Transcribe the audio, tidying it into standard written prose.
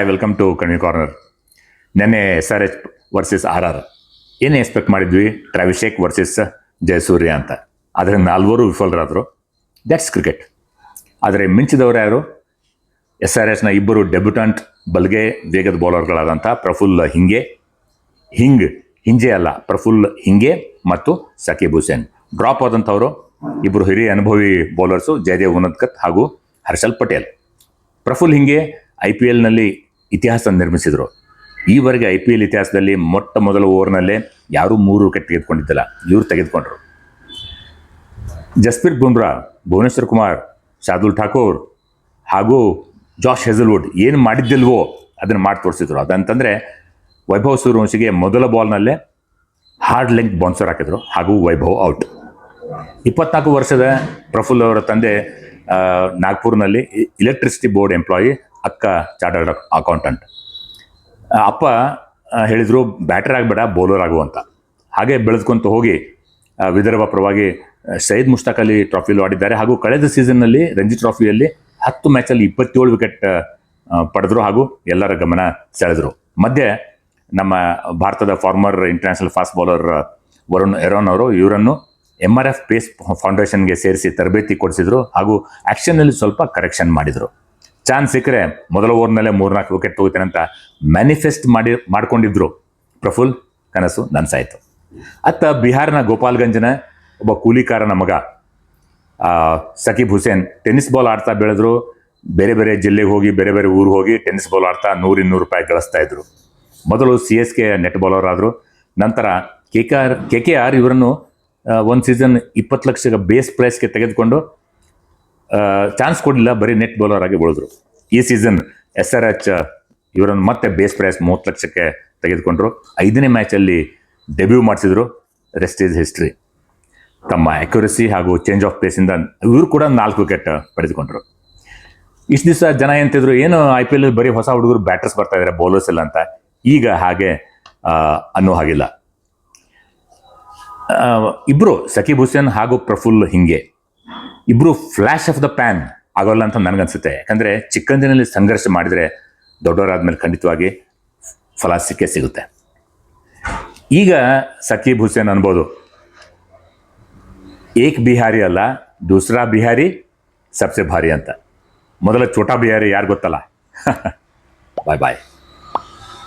Welcome to Kanvi corner. ನೆನ್ನೆ SRH versus RR ಏನು expect ಮಾಡಿದ್ವಿ? ಟ್ರಾವಿಶೇಕ್ ವರ್ಸಸ್ ಜಯಸೂರ್ಯ ಅಂತ. ಆದರೆ ನಾಲ್ವರು ವಿಫಲರಾದರು. That's cricket. ಆದರೆ ಮಿಂಚಿದವರು ಯಾರು? SRHನ ಇಬ್ಬರು ಡೆಬ್ಯೂಟೆಂಟ್ ಬಲ್ಗೆ ವೇಗದ ಬೌಲರ್ಗಳಾದಂಥ ಪ್ರಫುಲ್ ಹಿಂಜೆ ಅಲ್ಲ ಪ್ರಫುಲ್ ಹಿಂಗೆ ಮತ್ತು ಸಕೀಬ್ ಹುಸೇನ್. ಡ್ರಾಪ್ ಆದಂಥವರು ಇಬ್ಬರು ಹಿರಿಯ ಅನುಭವಿ ಬೌಲರ್ಸು, ಜಯದೇವ್ ಉನದ್ಕತ್ ಹಾಗೂ ಹರ್ಷಲ್ ಪಟೇಲ್. ಪ್ರಫುಲ್ ಹಿಂಗೆ IPLನಲ್ಲಿ ಇತಿಹಾಸ ನಿರ್ಮಿಸಿದರು. ಈವರೆಗೆ IPL ಇತಿಹಾಸದಲ್ಲಿ ಮೊಟ್ಟ ಮೊದಲ ಓವರ್ನಲ್ಲೇ ಯಾರೂ 3 ವಿಕೆಟ್ ತೆಗೆದುಕೊಂಡಿದ್ದಿಲ್ಲ, ಇವರು ತೆಗೆದುಕೊಂಡ್ರು. ಜಸ್ಪ್ರೀತ್ ಬುಮ್ರಾ, ಭುವನೇಶ್ವರ್ ಕುಮಾರ್, ಶಾರ್ದುಲ್ ಠಾಕೂರ್ ಹಾಗೂ ಜಾಶ್ ಹೆಜಲ್ವುಡ್ ಏನು ಮಾಡಿದ್ದಿಲ್ವೋ ಅದನ್ನು ಮಾಡಿ ತೋರಿಸಿದ್ರು. ಅದಂತಂದರೆ ವೈಭವ್ ಸೂರ್ಯವಂಶಿಗೆ ಮೊದಲ ಬಾಲ್ನಲ್ಲೇ ಹಾರ್ಡ್ ಲೆಂತ್ ಬೌನ್ಸರ್ ಹಾಕಿದ್ರು ಹಾಗೂ ವೈಭವ್ ಔಟ್. 24 ವರ್ಷದ ಪ್ರಫುಲ್ ಅವರ ತಂದೆ ನಾಗ್ಪುರ್ನಲ್ಲಿ ಎಲೆಕ್ಟ್ರಿಸಿಟಿ ಬೋರ್ಡ್ ಎಂಪ್ಲಾಯಿ, ಅಕ್ಕ ಚಾರ್ಟರ್ಡ್ ಅಕೌಂಟೆಂಟ್. ಅಪ್ಪ ಹೇಳಿದರು ಬ್ಯಾಟರ್ ಆಗಬೇಡ ಬೌಲರ್ ಆಗುವಂತ. ಹಾಗೆ ಬೆಳೆದ್ಕೊಂತ ಹೋಗಿ ವಿದರ್ಭ ಪರವಾಗಿ ಸೈಯದ್ ಮುಷ್ತಾಕ್ ಅಲಿ ಟ್ರಾಫಿಯಲ್ಲಿ ಆಡಿದ್ದಾರೆ ಹಾಗೂ ಕಳೆದ ಸೀಸನ್ನಲ್ಲಿ ರಂಜಿ ಟ್ರಾಫಿಯಲ್ಲಿ 10 ಮ್ಯಾಚಲ್ಲಿ 27 ವಿಕೆಟ್ ಪಡೆದರು ಹಾಗೂ ಎಲ್ಲರ ಗಮನ ಸೆಳೆದರು. ಮಧ್ಯೆ ನಮ್ಮ ಭಾರತದ former international fast bowler Varun Aaron ಅವರು ಇವರನ್ನು MRF ಪೇಸ್ ಫೌಂಡೇಶನ್ಗೆ ಸೇರಿಸಿ ತರಬೇತಿ ಕೊಡಿಸಿದ್ರು ಹಾಗೂ ಆ್ಯಕ್ಷನ್ನಲ್ಲಿ ಸ್ವಲ್ಪ ಕರೆಕ್ಷನ್ ಮಾಡಿದರು. ಚಾನ್ಸ್ ಸಿಕ್ಕರೆ ಮೊದಲ ಓವರ್ನಲ್ಲೇ 3-4 ವಿಕೆಟ್ ತಗೋತೇನೆ ಅಂತ ಮ್ಯಾನಿಫೆಸ್ಟ್ ಮಾಡ್ಕೊಂಡಿದ್ರು. ಪ್ರಫುಲ್ ಕನಸು ನನಸಾಯಿತು. ಅತ್ತ ಬಿಹಾರ್ನ ಗೋಪಾಲ್ಗಂಜ್ನ ಒಬ್ಬ ಕೂಲಿಕಾರನ ಮಗ ಸಕೀಬ್ ಹುಸೇನ್ ಟೆನ್ನಿಸ್ ಬಾಲ್ ಆಡ್ತಾ ಬೆಳೆದ್ರು. ಬೇರೆ ಬೇರೆ ಜಿಲ್ಲೆಗೆ ಹೋಗಿ ಬೇರೆ ಬೇರೆ ಊರಿಗೆ ಹೋಗಿ ಟೆನ್ನಿಸ್ ಬಾಲ್ ಆಡ್ತಾ 100-200 ರೂಪಾಯಿ ಗಳಿಸ್ತಾ ಇದ್ರು. ಮೊದಲು CSK ನೆಟ್ ಬೌಲರ್ ಆದರು. ನಂತರ KKR ಇವರನ್ನು ಒಂದು ಸೀಸನ್ 20 ಲಕ್ಷ ಬೇಸ್ ಪ್ರೈಸ್ಗೆ ತೆಗೆದುಕೊಂಡು ಚಾನ್ಸ್ ಕೊಡಲಿಲ್ಲ, ಬರೀ ನೆಟ್ ಬೌಲರ್ ಆಗಿ ಉಳಿದ್ರು. ಈ ಸೀಸನ್ SRH ಇವರನ್ನು ಮತ್ತೆ ಬೇಸ್ ಪ್ರೈಸ್ 30 ಲಕ್ಷಕ್ಕೆ ತೆಗೆದುಕೊಂಡ್ರು. 5ನೇ ಮ್ಯಾಚಲ್ಲಿ ಡೆಬ್ಯೂ ಮಾಡಿಸಿದ್ರು. Rest is history. ತಮ್ಮ ಅಕ್ಯುರಸಿ ಹಾಗೂ ಚೇಂಜ್ ಆಫ್ ಪೇಸಿಂದ ಇವರು ಕೂಡ 4 ವಿಕೆಟ್ ಪಡೆದುಕೊಂಡ್ರು. ಇಷ್ಟು ದಿವಸ ಜನ ಎಂತಿದ್ರು, ಏನು IPL ಬರೀ ಹೊಸ ಹುಡುಗರು ಬ್ಯಾಟರ್ಸ್ ಬರ್ತಾ ಇದ್ದಾರೆ, ಬೌಲರ್ಸ್ ಇಲ್ಲ ಅಂತ. ಈಗ ಹಾಗೆ ಅನ್ನೋ ಹಾಗಿಲ್ಲ. ಇಬ್ಬರು ಸಕೀಬ್ ಹುಸೇನ್ ಹಾಗೂ ಪ್ರಫುಲ್ ಹಿಂಗೆ ಇಬ್ಬರು ಫ್ಲ್ಯಾಶ್ ಆಫ್ ದ ಪ್ಯಾನ್ ಆಗೋಲ್ಲ ಅಂತ ನನಗನ್ಸುತ್ತೆ. ಯಾಕಂದರೆ ಚಿಕ್ಕಂದಿನಲ್ಲಿ ಸಂಘರ್ಷ ಮಾಡಿದರೆ ದೊಡ್ಡವರಾದ್ಮೇಲೆ ಖಂಡಿತವಾಗಿ ಫಲ ಸಿಕ್ಕೇ ಸಿಗುತ್ತೆ. ಈಗ ಸಕೀಬ್ ಹುಸೇನ್ ಅನ್ಬೋದು, ಏಕ್ ಬಿಹಾರಿ ಅಲ್ಲ ದೂಸರಾ ಬಿಹಾರಿ ಸಬ್ಸೆ ಭಾರಿ ಅಂತ. ಮೊದಲ ಛೋಟಾ ಬಿಹಾರಿ ಯಾರು ಗೊತ್ತಲ್ಲ. ಬಾಯ್ ಬಾಯ್.